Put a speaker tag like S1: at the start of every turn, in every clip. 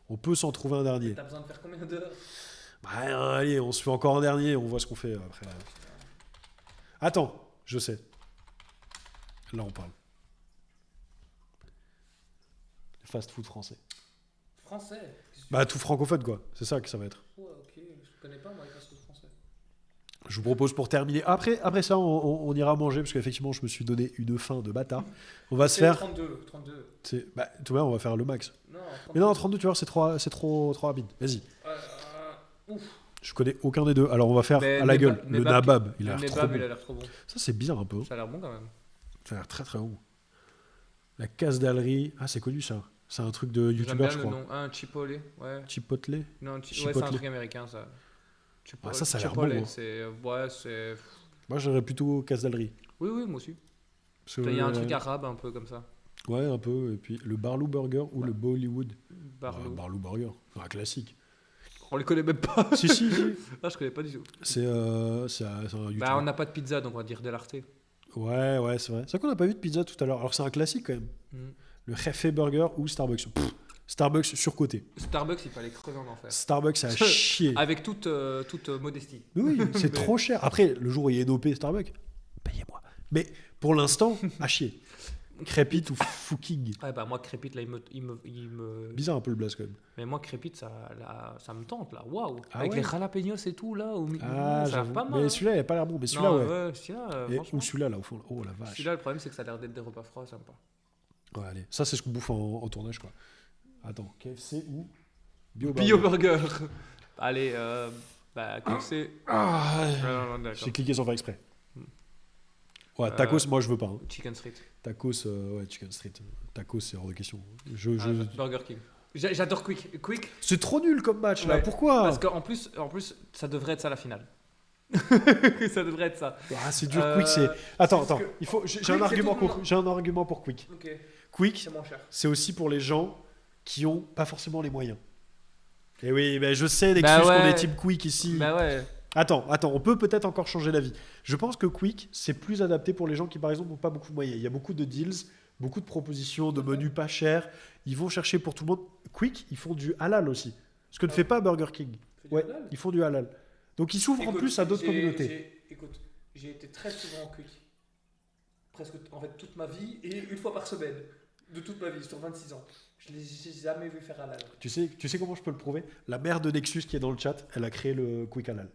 S1: On peut s'en trouver un dernier.
S2: T'as besoin de faire combien d'heures?
S1: Bah, allez, on se fait encore un dernier, on voit ce qu'on fait après. Attends, je sais. Là, on parle. Fast-food français.
S2: Français?
S1: Bah, tout francophone, quoi. C'est ça que ça va être.
S2: Ouais, ok. Je connais pas, moi, les fast-food français.
S1: Je vous propose pour terminer. Après ça, on ira manger, parce qu'effectivement, je me suis donné une faim de bâtard. On va se faire...
S2: 32.
S1: Bah, tout de même, on va faire le max.
S2: Non, 32.
S1: Mais non, 32, tu vois, c'est trop rapide. Vas-y.
S2: Ouf.
S1: Je connais aucun des deux. Alors, on va faire
S2: Mais
S1: à la
S2: Nebab-
S1: gueule. Le
S2: Nebab-
S1: nabab, il a
S2: Le
S1: l'air trop
S2: Nebab,
S1: bon.
S2: il a l'air trop bon.
S1: Ça, c'est bien un peu.
S2: Ça a l'air bon quand même.
S1: Ça a l'air très très bon. La casse-dallerie. Ah, c'est connu ça. C'est un truc de
S2: J'aime
S1: youtubeur,
S2: bien
S1: je
S2: le
S1: crois.
S2: nom. Un Chipotle, ouais.
S1: Chipotle.
S2: Non, ouais, c'est
S1: Chipotle.
S2: un truc américain ça.
S1: Ah, ça a l'air
S2: Chipotle,
S1: bon, hein.
S2: c'est. Ouais, c'est.
S1: Moi, j'aurais plutôt casse-dallerie.
S2: Oui, moi aussi.
S1: Parce que,
S2: Il y a un truc arabe un peu comme ça.
S1: Ouais, un peu. Et puis le Barlou Burger ou le Bollywood.
S2: Barlow.
S1: Barlou Burger. Un classique.
S2: On les connaît même pas.
S1: si.
S2: Ah, je connais pas du tout.
S1: C'est un YouTuber.
S2: Bah, on n'a pas de pizza donc on va dire Delarte.
S1: Ouais, c'est vrai. C'est vrai qu'on n'a pas vu de pizza tout à l'heure. Alors, c'est un classique quand même. Le Jefe Burger ou Starbucks. Starbucks surcoté.
S2: Starbucks, il fallait crever en enfer.
S1: Starbucks, ça a chier.
S2: Avec toute modestie.
S1: Oui, c'est trop cher. Après, le jour où il y a une OP Starbucks, payez-moi. Mais pour l'instant, à chier. Crépite ou Fooking.
S2: Ouais, bah moi, Crépite, là, il me...
S1: Bizarre un peu le blast quand même.
S2: Mais moi, Crépite, ça me tente, là. Waouh.
S1: Ah
S2: Avec
S1: ouais.
S2: les jalapenos et tout, là.
S1: Ah,
S2: ça a l'air
S1: j'avoue.
S2: pas mal.
S1: Mais
S2: hein.
S1: celui-là, il a pas l'air bon. Mais celui-là,
S2: Non,
S1: ouais.
S2: celui-là,
S1: Et-
S2: franchement.
S1: ou celui-là, là, au fond. Oh la vache.
S2: Celui-là, le problème, c'est que ça a l'air d'être des repas froids, sympa.
S1: Ouais, allez. Ça, c'est ce qu'on bouffe en tournage, quoi. Attends, KFC ou
S2: Bio
S1: Burger.
S2: Burger. Allez, KFC.
S1: Ah,
S2: Non, d'accord.
S1: j'ai cliqué sans faire exprès. Ouais, tacos, moi, je veux pas. hein.
S2: Chicken Street.
S1: Tacos, ouais, Chicken Street. Tacos, c'est hors de question.
S2: Burger King. J'adore Quick. Quick,
S1: C'est trop nul comme match, là.
S2: Ouais.
S1: Pourquoi
S2: parce qu'en plus, ça devrait être ça la finale. Ça devrait être ça.
S1: Ah, c'est dur, Quick, c'est... Attends,
S2: parce que-
S1: j'ai
S2: Quick,
S1: un
S2: c'est
S1: argument
S2: tout le
S1: pour,
S2: monde.
S1: j'ai un argument pour Quick.
S2: Ok,
S1: Quick,
S2: c'est moins cher.
S1: c'est aussi pour les gens qui ont pas forcément les moyens. Et oui, ben je sais,
S2: Bah
S1: l'excuse qu'on
S2: ouais.
S1: est team Quick ici.
S2: Bah ouais.
S1: Attends, on peut peut-être encore changer d'avis. Je pense que Quick, c'est plus adapté pour les gens qui, par exemple, n'ont pas beaucoup de moyens. Il y a beaucoup de deals, beaucoup de propositions, de menus pas chers. Ils vont chercher pour tout le monde. Quick, ils font du halal aussi. Ce que ne fait pas Burger King. Ouais, ils font du halal. Donc ils s'ouvrent en plus à d'autres communautés.
S2: Écoute, j'ai été très souvent en Quick. Presque en fait toute ma vie et une fois par semaine. De toute ma vie, sur 26 ans. Je ne l'ai jamais vu faire halal.
S1: Tu sais comment je peux le prouver? La mère de Nexus qui est dans le chat, elle a créé le Quick halal.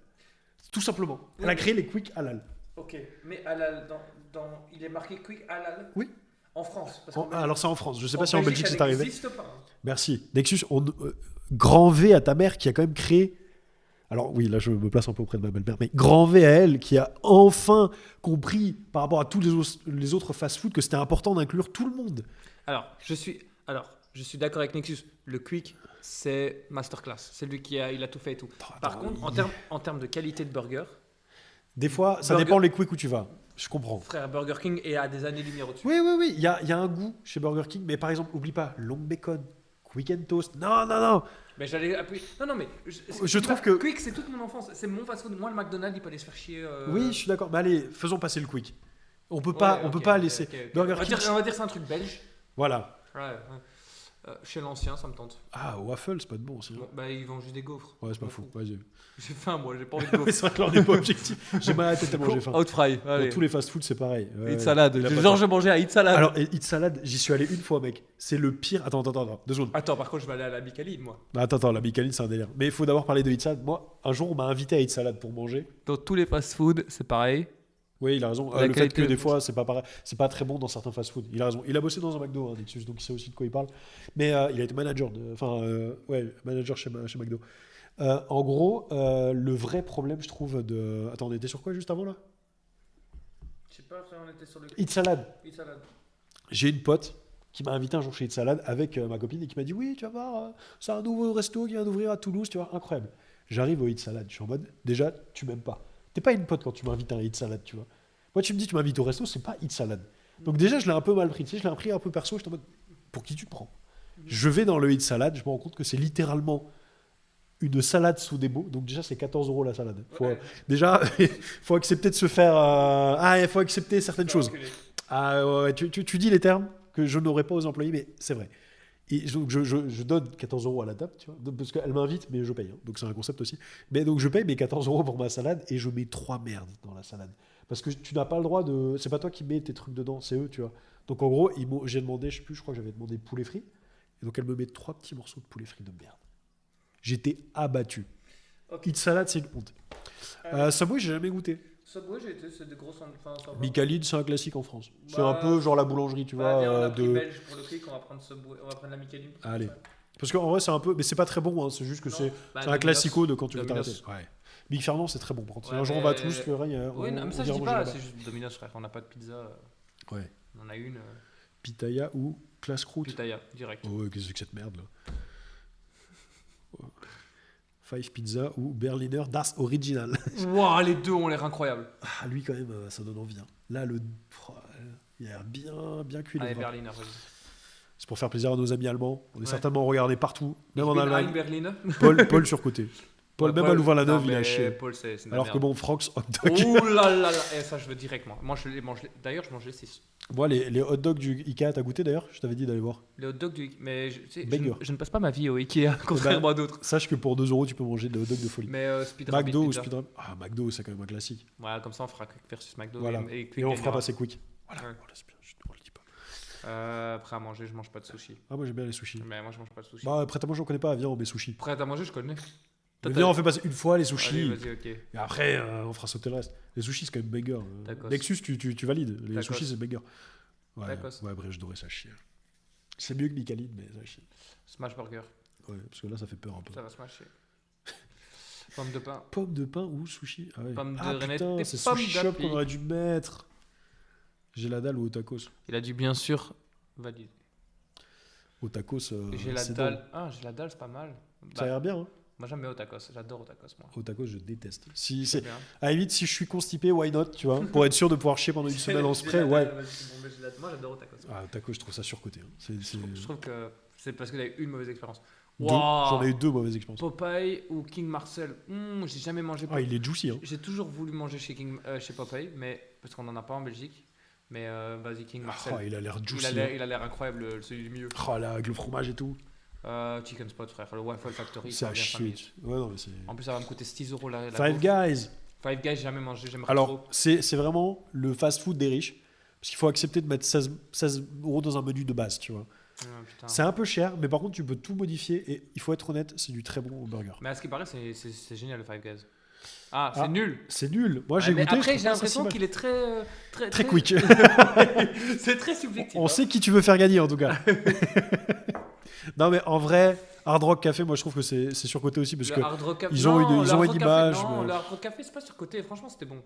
S1: Tout simplement. Elle a créé les Quick halal.
S2: Ok, mais halal, il est marqué Quick halal.
S1: Oui.
S2: En France. Parce qu'en
S1: Alors c'est en France. Je sais pas si en Belgique c'est
S2: ça
S1: arrivé.
S2: n'existe pas. hein.
S1: Merci. Nexus, grand V à ta mère qui a quand même créé... Alors oui, là je me place un peu auprès de ma belle-mère, mais grand V à elle qui a enfin compris par rapport à tous les autres fast-food que c'était important d'inclure tout le monde.
S2: Alors, je suis d'accord avec Nexus. Le Quick, c'est masterclass. C'est lui il a tout fait et tout. Par contre, en termes de qualité de burger,
S1: Des fois, ça
S2: Burger-
S1: dépend les quick où tu vas. Je comprends.
S2: frère, Burger King est à des années-lumière au-dessus.
S1: Oui. Il y a un goût chez Burger King, mais par exemple, oublie pas, long bacon, quick and toast. Non.
S2: Mais j'allais appuyer. Non, mais.
S1: Je trouve que-
S2: Quick, c'est toute mon enfance. C'est mon fast-food. Moi, le McDonald's, il peut aller se faire chier.
S1: Oui, je suis d'accord. Mais allez, faisons passer le quick. On peut pas laisser. Burger
S2: on va
S1: King.
S2: dire que c'est un truc belge.
S1: Voilà.
S2: Ouais. Chez l'ancien, ça me tente.
S1: Ah, waffle, c'est pas de bon aussi. hein.
S2: Bon, bah, ils vendent juste des gaufres.
S1: Ouais, c'est pas fou. Vas-y.
S2: J'ai faim, moi, j'ai pas envie de
S1: Oui,
S2: gaufres.
S1: c'est vrai que là, on n'est pas objectif. J'ai mal à la tête tellement j'ai faim.
S2: Out fry,
S1: Dans
S2: allez.
S1: tous les fast-food, c'est pareil. Ouais,
S2: Eat salade.
S1: il a pas
S2: Genre,
S1: tort.
S2: je mangeais à Eat salade.
S1: Alors, Eat Salad, j'y suis allé une fois, mec. C'est le pire. Attends, 2 secondes.
S2: Attends, par contre, je vais aller à la Bicaline, moi.
S1: Attends, la bicaline, c'est un délire. Mais il faut d'abord parler de Eat Salad. Moi, un jour, on m'a invité à Eat Salad pour manger.
S2: Dans tous les fast-food, c'est pareil.
S1: Oui, il a raison.
S2: La
S1: Le fait
S2: qualité
S1: que des
S2: de-
S1: fois, c'est pas très bon dans certains fast-food. Il a raison. Il a bossé dans un McDo, hein, Nexus, donc il sait aussi de quoi il parle. Mais il a été manager, manager chez McDo. En gros, le vrai problème, je trouve, de. Attends, on était sur quoi juste avant là?
S2: Je sais pas, on était sur le
S1: Eat Salad.
S2: Eat salade.
S1: J'ai une pote qui m'a invité un jour chez Eat Salad avec ma copine et qui m'a dit oui, tu vas voir, c'est un nouveau resto qui vient d'ouvrir à Toulouse, tu vois, incroyable. J'arrive au Eat Salad, je suis en mode, déjà, tu m'aimes pas. T'es pas une pote quand tu m'invites à un Eat Salad, tu vois. Moi, tu me dis, tu m'invites au resto, c'est pas Eat Salad. Donc déjà, je l'ai un peu mal pris, tu sais, je l'ai pris un peu perso, j'étais en mode, pour qui tu te prends? Je vais dans le Eat Salad, je me rends compte que c'est littéralement une salade sous des mots, donc déjà c'est 14 € la salade. Déjà, il faut accepter de se faire... il faut accepter certaines choses. Ah ouais, tu dis les termes que je n'aurais pas aux employés, mais c'est vrai. Et donc je donne 14 € à la table, tu vois, donc, parce qu'elle m'invite, mais je paye. Hein, donc c'est un concept aussi. Mais donc je paye mes 14 € pour ma salade et je mets 3 merdes dans la salade. Parce que tu n'as pas le droit de. C'est pas toi qui mets tes trucs dedans, c'est eux, tu vois. Donc en gros, j'ai demandé, je sais plus, je crois que j'avais demandé poulet frit. Et donc elle me met 3 petits morceaux de poulet frit de merde. J'étais abattu.
S2: Ok.
S1: Hit salade, c'est une honte. Subway, j'ai jamais goûté.
S2: Subway, j'ai été, c'est des grosses. Enfin, ça va.
S1: Michelin, c'est un classique en France. C'est
S2: Bah,
S1: un peu genre la boulangerie, tu
S2: Bah,
S1: vois.
S2: viens, on a pris
S1: de...
S2: belge pour le clic, on va prendre Subway, on va prendre la Michelin.
S1: Allez. Parce qu'en vrai, c'est un peu. Mais c'est pas très bon, hein, c'est juste que
S2: Non,
S1: c'est
S2: bah,
S1: un
S2: Domino's.
S1: classico de quand tu veux
S2: Domino's.
S1: t'arrêter. Ouais. Big Fernand, c'est très bon. Par contre, si
S2: Ouais,
S1: un jour on va
S2: mais-
S1: tous, le règne.
S2: Oui, non, mais ça je
S1: ira
S2: dis
S1: manger
S2: pas,
S1: là-bas.
S2: c'est juste Domino's, frère. On n'a pas de pizza.
S1: Ouais.
S2: On en a une.
S1: Pitaya ou Classe Croûte.
S2: Pitaya, direct.
S1: Oh, ouais, qu'est-ce que c'est que cette merde là? Five Pizza ou Berliner Das Original.
S2: Waouh, les deux ont l'air incroyables.
S1: Ah, lui, quand même, ça donne envie. Hein. Là, il a l'air bien cuit.
S2: Allez,
S1: le gras.
S2: Berliner, vas-y.
S1: C'est pour faire plaisir à nos amis allemands. On est
S2: Ouais.
S1: certainement regardés partout, même en
S2: Ich bin ein
S1: Allemagne.
S2: Berliner.
S1: Paul surcoté. Paul,
S2: Ouais,
S1: même
S2: Paul-
S1: à Louvain-la-Neuve,
S2: non,
S1: il a
S2: mais
S1: chié.
S2: Paul, c'est de la
S1: Alors que
S2: merde.
S1: bon, Frank's hot dog.
S2: Oh là là là. Et ça, je veux direct, moi. Moi, je les mange. D'ailleurs, je mange les 6.
S1: Moi, les hot dogs du Ikea, t'as goûté d'ailleurs? Je t'avais dit d'aller voir.
S2: Les hot dogs du. Mais tu sais,
S1: Banger.
S2: je ne passe pas ma vie au Ikea, contrairement à d'autres.
S1: Sache que pour 2 € tu peux manger des hot dogs de folie.
S2: Mais Speed
S1: McDo ou
S2: Pizza.
S1: Speed Rabbit. Ah, McDo, c'est quand même un classique.
S2: Voilà, comme ça, on fera Quick versus McDo.
S1: Voilà.
S2: Et Quick
S1: Et on
S2: gagnera.
S1: fera passer quick. Voilà,
S2: Ouais.
S1: voilà, c'est bien, on le dit pas.
S2: Après à manger, je mange pas de sushi.
S1: Ah, moi j'aime bien les sushis.
S2: Mais moi, je mange pas de sushi.
S1: Bah, prêt à manger, on connaît pas. Viens, on met sushi.
S2: Prêt à manger, je connais.
S1: Mais viens, on fait passer une fois les sushis.
S2: Allez, vas-y, ok.
S1: Et après, on fera sauter le reste. Les sushis, c'est quand même banger.
S2: Tacos.
S1: Nexus, tu valides. Les
S2: Tacos.
S1: sushis, c'est banger. Ouais,
S2: Tacos.
S1: ouais, bref, je devrais ça chier. C'est mieux que Michelin, mais ça chie.
S2: Smash burger.
S1: Ouais, parce que là, ça fait peur un peu.
S2: Ça va smasher. Pomme de pain.
S1: Pomme de pain ou sushi? Ah ouais.
S2: Pomme de
S1: Ah,
S2: renette
S1: putain,
S2: et
S1: c'est
S2: pomme
S1: sushi shop
S2: d'api.
S1: qu'on aurait dû mettre. J'ai la dalle ou au tacos?
S2: Il a dû bien sûr valider.
S1: Au tacos,
S2: J'ai la
S1: c'est
S2: dalle.
S1: drôle.
S2: Ah, j'ai la dalle, c'est pas mal.
S1: Ça a l'air bien, hein.
S2: Moi, j'aime bien au tacos. J'adore au tacos, moi.
S1: Au tacos, je déteste. Si,
S2: C'est
S1: c'est...
S2: bien.
S1: À la limite, si je suis constipé, why not, tu vois? Pour être sûr de pouvoir chier pendant une semaine en spray, ouais.
S2: Moi, j'adore au tacos.
S1: Ah, au tacos, je trouve ça surcoté. Hein.
S2: Je trouve que c'est parce que t'as eu une mauvaise expérience.
S1: J'en ai eu 2 mauvaises expériences.
S2: Popeye ou King Marcel. J'ai jamais mangé.
S1: Ah, il est juicy, hein.
S2: J'ai toujours voulu manger chez Popeye, mais parce qu'on en a pas en Belgique. Mais vas-y, King Marcel.
S1: Ah, il a l'air juicy.
S2: Il a l'air incroyable, celui du milieu.
S1: Oh là, avec le fromage et tout.
S2: Chicken Spot, frère. Le Waffle Factory,
S1: C'est
S2: ça
S1: à
S2: revient 5
S1: chier.
S2: minutes.
S1: Ouais, non, mais c'est.
S2: En plus, ça va me coûter 6 € la
S1: Five
S2: gaufre.
S1: Guys.
S2: Five Guys, j'ai jamais mangé, j'aimerais
S1: Alors,
S2: trop.
S1: c'est vraiment le fast-food des riches. Parce qu'il faut accepter de mettre 16 € dans un menu de base, tu vois.
S2: Ah, putain.
S1: C'est un peu cher, mais par contre, tu peux tout modifier. Et il faut être honnête, c'est du très bon burger.
S2: Mais à ce qui paraît, c'est génial le Five Guys. Ah, c'est
S1: Ah,
S2: nul.
S1: C'est nul. Moi, j'ai
S2: Ouais, mais
S1: goûté.
S2: après,
S1: je
S2: j'ai
S1: trouve pas ça
S2: l'impression
S1: si mal.
S2: qu'il est
S1: Très quick.
S2: c'est très subjectif.
S1: On
S2: hein.
S1: sait qui tu veux faire gagner, en tout cas. Non, mais en vrai, Hard Rock Café, moi, je trouve que c'est surcoté aussi. Parce
S2: Le
S1: que
S2: Hard Rock Café.
S1: ils ont
S2: Non,
S1: une
S2: le Hard Rock
S1: image,
S2: Café, non,
S1: mais-
S2: le Hard Rock Café, c'est pas surcoté. Franchement, c'était bon.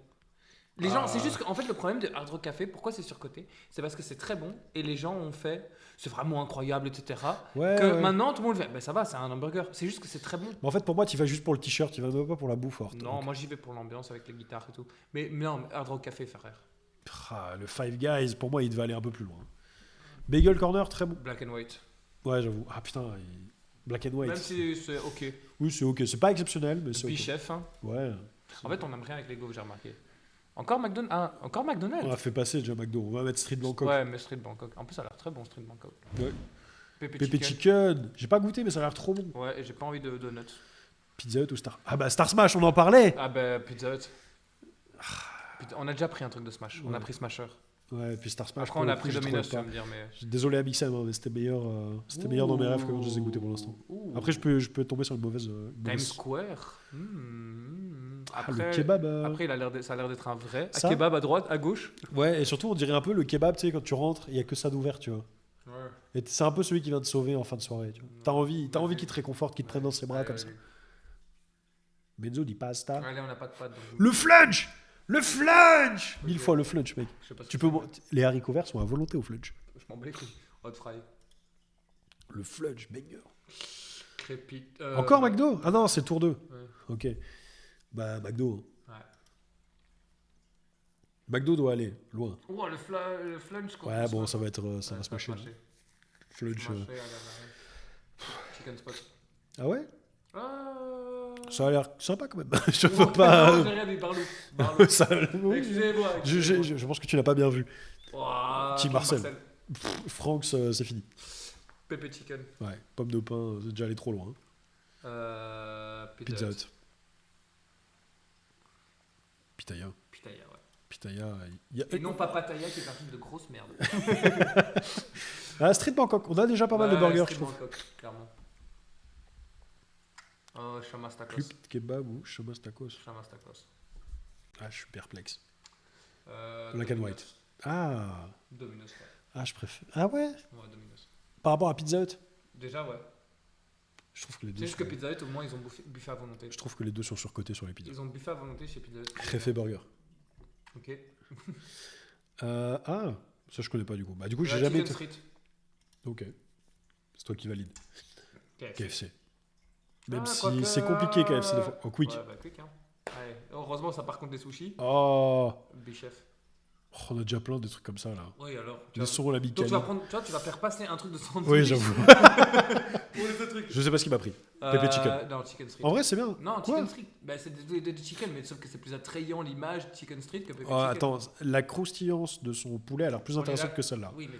S2: Les gens, c'est juste qu'en fait, le problème de Hard Rock Café, pourquoi c'est surcoté? C'est parce que c'est très bon et les gens ont fait, c'est vraiment incroyable, etc.
S1: Ouais,
S2: que
S1: ouais.
S2: maintenant, tout le monde fait, ben ça va, c'est un hamburger. C'est juste que c'est très bon.
S1: Mais en fait, pour moi, tu vas juste pour le t-shirt, tu vas même pas pour la bouffe forte.
S2: Non, moi j'y vais pour l'ambiance avec les guitares et tout. Mais non, Hard Rock Café, frère.
S1: Ah, le Five Guys, pour moi, il devait aller un peu plus loin. Bagel Corner, très bon.
S2: Black and White.
S1: Ouais, j'avoue. Ah putain, Black and White.
S2: Même si c'est ok.
S1: Oui, c'est ok. C'est pas exceptionnel, mais c'est ok.
S2: Bichef, hein.
S1: Ouais.
S2: En fait, on aime rien avec les gaufres, j'ai remarqué. Encore McDonald's. Ah, encore McDonald's.
S1: On a fait passer déjà McDo. On va mettre Street Bangkok.
S2: Ouais, mais Street Bangkok. En plus, ça a l'air très bon, Street Bangkok.
S1: Ouais.
S2: Pepe
S1: Pepe
S2: Chicken.
S1: Chicken. J'ai pas goûté, mais ça a l'air trop bon.
S2: Ouais, et j'ai pas envie de donuts.
S1: Pizza Hut ou Star. Ah bah Star Smash, on en parlait.
S2: Ah bah, Pizza Hut. On a déjà pris un truc de Smash. On
S1: Ouais.
S2: a pris Smasher.
S1: Ouais, puis Star Smash.
S2: Après,
S1: pour
S2: on
S1: le
S2: a
S1: coup,
S2: pris
S1: je trouvais
S2: Domino's, tu
S1: pas.
S2: vas me dire, mais.
S1: Désolé à Mixem, hein, mais c'était meilleur dans mes rêves que quand je les ai goûtés pour l'instant.
S2: Ouh.
S1: Après, je peux tomber sur une mauvaise.
S2: Times Square.
S1: Ah,
S2: Après,
S1: le kebab.
S2: après ça a l'air d'être un vrai.
S1: Ça
S2: Kebab à droite, à gauche.
S1: Ouais, et surtout, on dirait un peu le kebab, tu sais, quand tu rentres, il y a que ça d'ouvert, tu vois.
S2: Ouais.
S1: Et c'est un peu celui qui vient te sauver en fin de soirée, tu vois. T'as envie qu'il te réconforte, qu'il te prenne dans ses bras comme ça. Mezzo di pasta.
S2: Ouais, là, on n'a pas de pâtes. donc-
S1: Le flunch. Le flunch. 1000 fois le flunch, mec.
S2: Je sais pas si
S1: Tu
S2: c'est
S1: peux.
S2: bon.
S1: Les haricots verts sont à volonté au flunch.
S2: Je m'en bats les couilles. Hot fry.
S1: Le flunch, banger.
S2: Crépite.
S1: Encore McDo? Ah non, c'est tour 2.
S2: Ouais.
S1: Ok. Bah, McDo.
S2: Ouais.
S1: McDo doit aller loin.
S2: Oh, le flunch. quoi.
S1: Ouais, bon, ça va être. Ça va se
S2: mâcher.
S1: mâcher. Flunch.
S2: Chicken spot.
S1: Ah ouais?
S2: Ah.
S1: Ça a l'air sympa quand même. Je
S2: Oh,
S1: veux pas.
S2: non, j'ai rien dit, Barlou. Barlou.
S1: Ça- oui.
S2: Excusez-moi.
S1: Je pense que tu l'as pas bien vu.
S2: Oh,
S1: Petit Marcel. Franks, c'est fini.
S2: Pepper chicken.
S1: Ouais, pomme de pain, c'est déjà allé trop loin.
S2: Pizza
S1: Pizza
S2: Hut.
S1: Hut. Pitaya.
S2: Pitaya, ouais.
S1: Pitaya. il y a-
S2: Et non pas Pattaya qui est un truc de grosse merde.
S1: Ah, Street Bangkok, on a déjà pas mal de burgers, je
S2: Street
S1: trouve.
S2: Bangkok, clairement. Oh, Shamas Tacos.
S1: Club Kebab ou Shamas Tacos.
S2: Shamas Tacos.
S1: Ah, je suis perplexe.
S2: Domino's.
S1: Black and white. Ah,
S2: Domino's, ouais.
S1: ah, je préfère. Ah ouais.
S2: Ouais, Domino's.
S1: Par rapport à Pizza Hut,
S2: Déjà, ouais.
S1: je trouve que les
S2: C'est
S1: deux.
S2: juste que Pizza Hut, au moins, ils ont buffet à volonté.
S1: Je trouve que les deux sont surcotés sur les pizzas.
S2: Ils ont buffet à volonté chez Pizza Hut.
S1: Réfé Burger.
S2: Ok.
S1: Ah, ça je connais pas du coup. Bah du coup j'ai
S2: La
S1: jamais
S2: Chicken
S1: été.
S2: Street.
S1: Ok. C'est toi qui valide.
S2: KFC.
S1: KFC. Même
S2: Ah,
S1: si
S2: quoique-
S1: c'est compliqué KFC des fois. Oh, quick.
S2: Ouais, bah quick, hein. Allez. Heureusement, ça par contre des sushis.
S1: Oh.
S2: Bichef.
S1: Oh, on a déjà plein de trucs comme ça là.
S2: Oui, alors.
S1: Les sauts la
S2: Donc
S1: Bicali.
S2: tu vas faire passer un truc de sandwich.
S1: Oui, j'avoue.
S2: Pour les autres trucs.
S1: Je sais pas ce qu'il m'a pris. Pepper chicken.
S2: Non, Chicken Street.
S1: En vrai, c'est bien.
S2: Non,
S1: Quoi
S2: Chicken Street. Bah, c'est des chicken, mais sauf que c'est plus attrayant l'image de Chicken Street que Pepper
S1: Oh,
S2: Chicken.
S1: attends, la croustillance de son poulet a l'air plus
S2: On est
S1: intéressante
S2: là-
S1: que celle-là.
S2: Oui, mais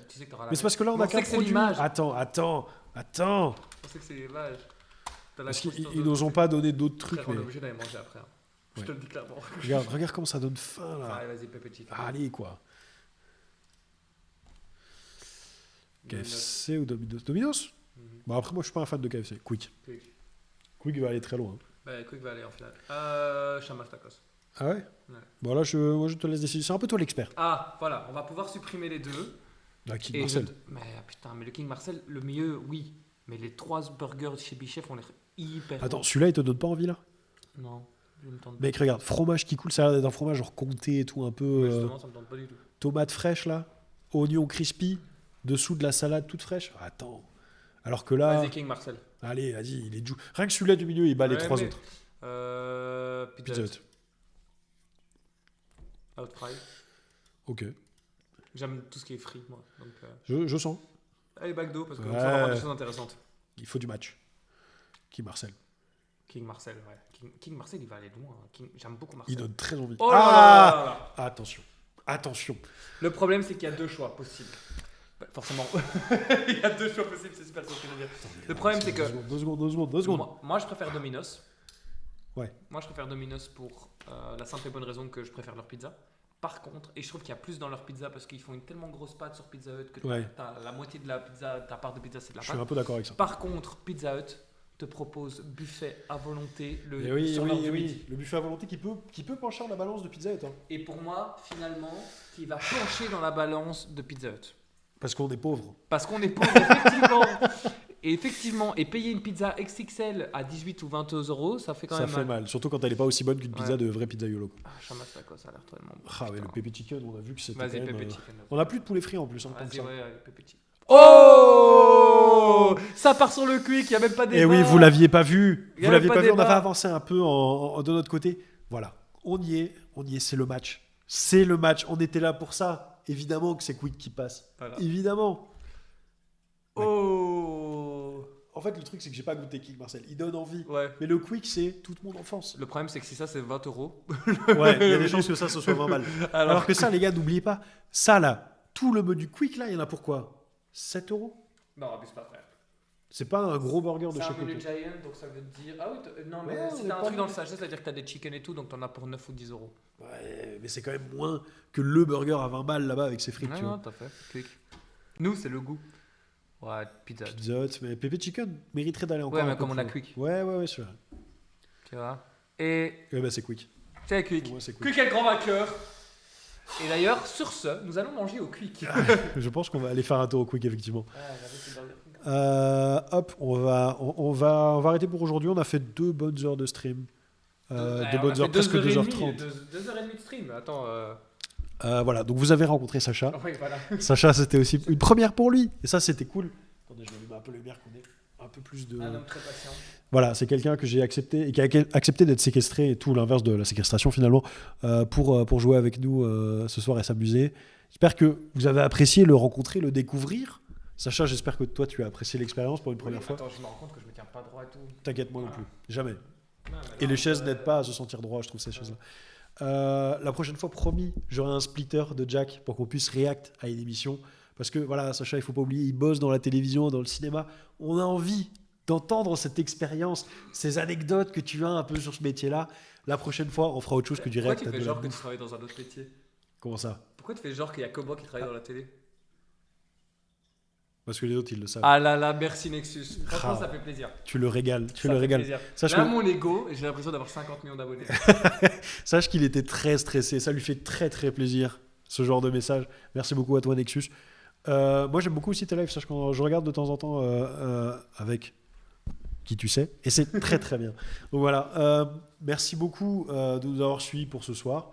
S2: tu sais que t'auras la
S1: Mais c'est parce que là, on
S2: Mais
S1: a
S2: on sait
S1: qu'un
S2: que c'est
S1: produit.
S2: l'image.
S1: Attends.
S2: On sait que c'est l'image. T'as la
S1: Parce qu'ils
S2: croustillance
S1: ils
S2: de-
S1: nous ont pas donné d'autres trucs.
S2: Frère, on est
S1: Mais...
S2: obligé d'aller manger après. Hein. Je
S1: Ouais.
S2: te le dis clairement.
S1: Regarde comment ça donne faim là.
S2: Allez, vas-y, Pepper Chicken.
S1: Allez quoi. KFC ou Domino's Domino's.
S2: Mhm.
S1: Bon, après, moi, je suis pas un fan de KFC. Quick. Quick va aller très loin.
S2: Bah, Quick va aller en finale. Shamas Tacos.
S1: Ah ouais. Bon, là, moi, je te laisse décider. C'est un peu toi l'expert.
S2: Ah, voilà, on va pouvoir supprimer les deux.
S1: Ah, King
S2: Et
S1: Marcel.
S2: mais putain, mais le King Marcel, le mieux, oui. Mais les 3 burgers chez Bichef ont l'air hyper.
S1: Attends, celui-là, il te donne pas envie là?
S2: bons. Non, je me tente pas.
S1: Mec, regarde, fromage qui coule, ça a l'air d'être un fromage genre comté et tout, un peu.
S2: Ouais, justement, ça me tente pas du tout.
S1: Tomate fraîche là, oignon crispy, dessous de la salade toute fraîche. Attends. Alors que là.
S2: Vas-y, King Marcel.
S1: Allez, vas-y, il est jou. Rien que celui-là du milieu, il bat les
S2: Ouais,
S1: trois
S2: mais-
S1: autres.
S2: Pizza
S1: Pizza
S2: Hut.
S1: Hut.
S2: Out fry.
S1: Ok.
S2: J'aime tout ce qui est free, moi. Donc,
S1: Je sens.
S2: allez, McDo, parce qu'on
S1: Ouais.
S2: va avoir des choses intéressantes.
S1: Il faut du match. Qui Marcel.
S2: King Marcel, ouais. King Marcel, il va aller loin. J'aime beaucoup
S1: Il
S2: Marcel.
S1: donne très envie.
S2: Oh là là
S1: Ah
S2: là là là.
S1: Attention. Attention.
S2: Le problème, c'est qu'il y a 2 choix possibles. Bah, forcément. Il y a 2 choix possibles, c'est super ce que je veux dire. Le problème, c'est que.
S1: 2 secondes.
S2: Moi, je préfère Domino's.
S1: Ouais.
S2: Moi, je préfère Domino's pour la simple et bonne raison que je préfère leur pizza. Par contre, et je trouve qu'il y a plus dans leur pizza parce qu'ils font une tellement grosse pâte sur Pizza Hut que
S1: Ouais.
S2: la moitié de la pizza, ta part de pizza, c'est de la
S1: Je suis
S2: pâte.
S1: un peu d'accord avec ça.
S2: Par contre, Pizza Hut te propose buffet à volonté
S1: Et oui,
S2: sur l'heure du midi.
S1: oui. Le buffet à volonté qui peut pencher dans la balance de Pizza Hut. Hein.
S2: Et pour moi, finalement, qui va pencher dans la balance de Pizza Hut.
S1: Parce qu'on est pauvre.
S2: Parce qu'on est pauvre, effectivement. Et effectivement, et payer une pizza XXL à 18 ou 20 euros, ça fait quand
S1: Ça
S2: même
S1: fait mal. Surtout quand elle est pas aussi bonne qu'une pizza
S2: Ouais.
S1: de vraie pizza YOLO.
S2: Ah, Shamas Tacos, ça a l'air tellement bon.
S1: Ah ouais,
S2: putain.
S1: le pepper chicken, on a vu que c'était
S2: Vas-y,
S1: quand même...
S2: Pepper Chicken.
S1: On a plus de poulet frit en plus. Hein, tant que
S2: Vas-y,
S1: ça.
S2: ouais, Pepper Chicken. Oh, ça part sur le quick, il n'y a même pas débat.
S1: Et oui, vous l'aviez pas vu.
S2: Y a
S1: Vous l'aviez
S2: pas
S1: pas vu. On a
S2: débat.
S1: fait avancer un peu de notre côté. Voilà, on y est. C'est le match. C'est le match. On était là pour ça. Évidemment que c'est Quick qui passe.
S2: Voilà.
S1: Évidemment.
S2: Oh.
S1: En fait, le truc, c'est que j'ai pas goûté King Marcel. Il donne envie.
S2: Ouais.
S1: Mais le Quick, c'est toute mon enfance.
S2: Le problème, c'est que si ça, c'est 20 euros.
S1: Ouais, il y a des chances que ça, ce soit 20 balles. Alors que ça, les gars, n'oubliez pas, ça là, tout le menu Quick là, il y en a pour quoi 7 euros.
S2: Non, abuse pas, frère.
S1: C'est pas un gros burger de
S2: C'est
S1: chez
S2: un menu
S1: Quick.
S2: Giant, donc ça veut dire. Ah oui, non, mais
S1: Ouais,
S2: si
S1: on est
S2: t'as un
S1: pas
S2: truc dans
S1: mal.
S2: le sachet, c'est-à-dire que t'as des chicken et tout, donc t'en as pour 9 ou 10 euros.
S1: Ouais, mais c'est quand même moins que le burger à 20 balles là-bas avec ses frites.
S2: Ouais,
S1: tu
S2: non,
S1: vois.
S2: t'as fait. Quick. Nous, c'est le goût. Ouais, pizza.
S1: Pizza Hut, mais Pepe Chicken mériterait d'aller encore.
S2: Ouais, mais
S1: un peu
S2: comme on a
S1: plus loin.
S2: Quick.
S1: Ouais, c'est vrai.
S2: Tu vois. Et
S1: Ouais, bah c'est Quick.
S2: c'est Quick.
S1: Pour moi, c'est Quick.
S2: Quick est le grand vainqueur. Et d'ailleurs, sur ce, nous allons manger au Quick.
S1: Je pense qu'on va aller faire un tour au Quick, effectivement.
S2: Ah, j'avais ce Burger King.
S1: Hop, on va arrêter pour aujourd'hui. On a fait 2 bonnes heures de stream.
S2: Ouais,
S1: 2
S2: on a
S1: bonnes
S2: fait
S1: heures, presque
S2: 2h30,
S1: 2h30.
S2: 2h30 de stream. Attends.
S1: Voilà, donc vous avez rencontré Sacha.
S2: Oui, voilà.
S1: Sacha, c'était aussi une première pour lui. Et ça, c'était cool. Attendez, je vais allumer un peu la lumière, qu'on ait un peu plus de...
S2: Un homme très patient.
S1: Voilà, c'est quelqu'un que j'ai accepté et qui a accepté d'être séquestré et tout l'inverse de la séquestration finalement pour jouer avec nous ce soir et s'amuser. J'espère que vous avez apprécié le rencontrer, le découvrir. Sacha, j'espère que toi tu as apprécié l'expérience pour une première fois.
S2: Attends, je me rends compte que je me tiens pas droit et tout.
S1: T'inquiète, moi non plus. Jamais.
S2: Non, mais
S1: Et
S2: non,
S1: les chaises n'aident pas à se sentir droit, je trouve, ces chaises-là. La prochaine fois, promis, j'aurai un splitter de Jack pour qu'on puisse react à une émission. Parce que voilà, Sacha, il faut pas oublier, il bosse dans la télévision, dans le cinéma. On a envie d'entendre cette expérience, ces anecdotes que tu as un peu sur ce métier-là. La prochaine fois, on fera autre chose que du
S2: Pourquoi
S1: direct.
S2: tu fais genre que tu travailles dans un autre métier?
S1: Comment ça?
S2: Pourquoi tu fais genre qu'il y a que moi qui travaille dans la télé?
S1: Parce que les autres, ils le savent.
S2: Ah là là, merci Nexus. Franchement,
S1: Ah.
S2: ça fait plaisir.
S1: Tu le régales, tu
S2: Ça
S1: le
S2: fait
S1: régales.
S2: plaisir.
S1: Sache
S2: Là,
S1: que-
S2: mon ego, j'ai l'impression d'avoir 50 millions d'abonnés.
S1: Sache qu'il était très stressé. Ça lui fait très très plaisir, ce genre de message. Merci beaucoup à toi, Nexus. Moi, j'aime beaucoup aussi tes lives. Sache que je regarde de temps en temps avec qui tu sais. Et c'est très très bien. Donc voilà. Merci beaucoup de nous avoir suivis pour ce soir.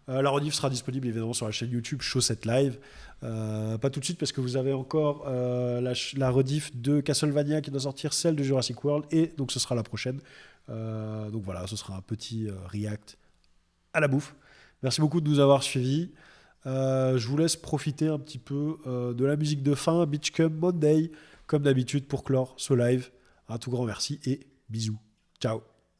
S1: La rediff sera disponible évidemment sur la chaîne YouTube Chaussette Live. Pas tout de suite parce que vous avez encore la rediff de Castlevania qui doit sortir, celle de Jurassic World, et donc ce sera la prochaine. Donc voilà, ce sera un petit react à la bouffe. Merci beaucoup de nous avoir suivis. Je vous laisse profiter un petit peu de la musique de fin, Beachcombe Monday, comme d'habitude pour clore ce live. Un tout grand merci et bisous. Ciao.